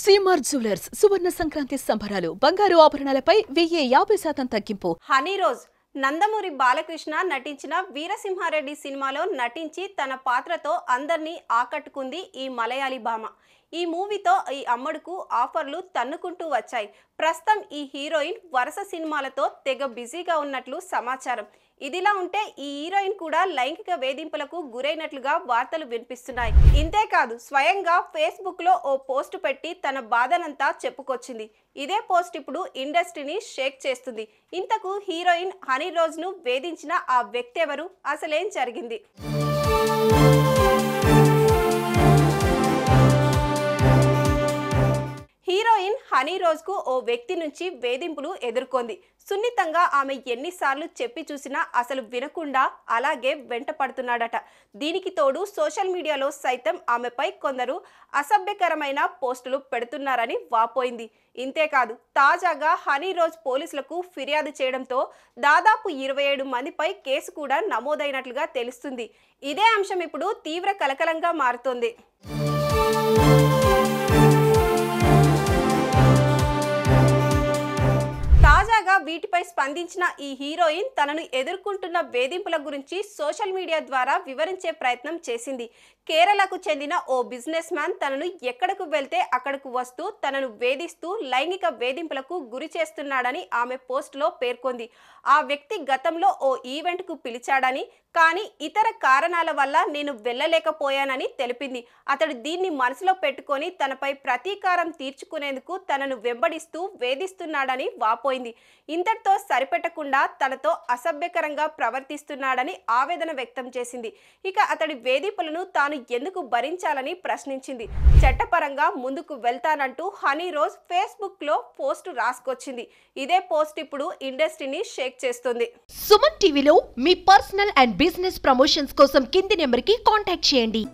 CMR jewellers సువర్ణ సంక్రాంతి సంబరాలు బంగారు ఆభరణాలపై 1050% తగ్గింపు. హనీ రోజ్ నందమూరి బాలకృష్ణ నటించిన వీరసింహారెడ్డి సినిమాలో నటించి తన పాత్రతో అందర్నీ ఆకట్టుకుంది ఈ మలయాళీ భామ. ఈ మూవీతో ఈ అమ్మడుకు ఆఫర్లు తన్నుకుంటూ వచ్చాయి. ప్రస్తుతం ఈ హీరోయిన్ వరుస సినిమాలతో తెగ బిజీగా ఉన్నట్లు సమాచారం. ఇదిలా ఉంటే ఈ హీరోయిన్ కూడా లైంగిక వేధింపులకు గురైనట్లుగా వార్తలు వినిపిస్తున్నాయి. ఇంతేకాదు స్వయంగా ఫేస్బుక్ లో ఓ పోస్ట్ పెట్టి తన బాధనంతా చెప్పుకొచ్చింది. ఇదే పోస్ట్ ఇప్పుడు ఇండస్ట్రీని షేక్ చేస్తుంది. ఇంతకు హీరోయిన్ హనీ రోజ్ ను వేధించిన ఆ వ్యక్తి ఎవరు, అసలేం జరిగింది? హీరోయిన్ హనీ రోజ్ కు ఓ వ్యక్తి నుంచి వేధింపులు ఎదుర్కొంది. సున్నితంగా ఆమె ఎన్నిసార్లు చెప్పి చూసినా అసలు వినకుండా అలాగే వెంట పడుతున్నాడట. దీనికి తోడు సోషల్ మీడియాలో సైతం ఆమెపై కొందరు అసభ్యకరమైన పోస్టులు పెడుతున్నారని వాపోయింది. ఇంతేకాదు తాజాగా హనీ రోజ్ పోలీసులకు ఫిర్యాదు చేయడంతో దాదాపు 27 మందిపై కేసు కూడా నమోదైనట్లుగా తెలుస్తుంది. ఇదే అంశం ఇప్పుడు తీవ్ర కలకలంగా మారుతోంది. తాజాగా వీటిపై స్పందించిన ఈ హీరోయిన్ తనను ఎదుర్కొంటున్న వేధింపుల గురించి సోషల్ మీడియా ద్వారా వివరించే ప్రయత్నం చేసింది. కేరళకు చెందిన ఓ బిజినెస్ మ్యాన్ తనను ఎక్కడకు వెళ్తే అక్కడకు వస్తూ తనను వేధిస్తూ లైంగిక వేధింపులకు గురి చేస్తున్నాడని ఆమె పోస్టులో పేర్కొంది. ఆ వ్యక్తి గతంలో ఓ ఈవెంట్కు పిలిచాడని, కానీ ఇతర కారణాల వల్ల నేను వెళ్ళలేకపోయానని తెలిపింది. అతడు దీన్ని మనసులో పెట్టుకొని తనపై ప్రతీకారం తీర్చుకునేందుకు తనను వెంబడిస్తూ వేధిస్తున్నాడని వాపోయింది. ఇంతటితో సరిపెట్టకుండా తనతో అసభ్యకరంగా ప్రవర్తిస్తున్నాడని ఆవేదన వ్యక్తం చేసింది. ఇక అతడి వేధింపులను తాను ఎందుకు భరించాలని ప్రశ్నించింది. చట్టపరంగా ముందుకు వెళ్తానంటూ హనీ రోజ్ ఫేస్బుక్ లో పోస్ట్ రాసుకొచ్చింది. ఇదే పోస్ట్ ఇప్పుడు ఇండస్ట్రీని షేక్ చేస్తుంది. సుమన్ టీవీలో మీ పర్సనల్ అండ్ బిజినెస్ ప్రమోషన్స్ కోసం కింది నెంబర్కి కాంటాక్ట్ చేయండి.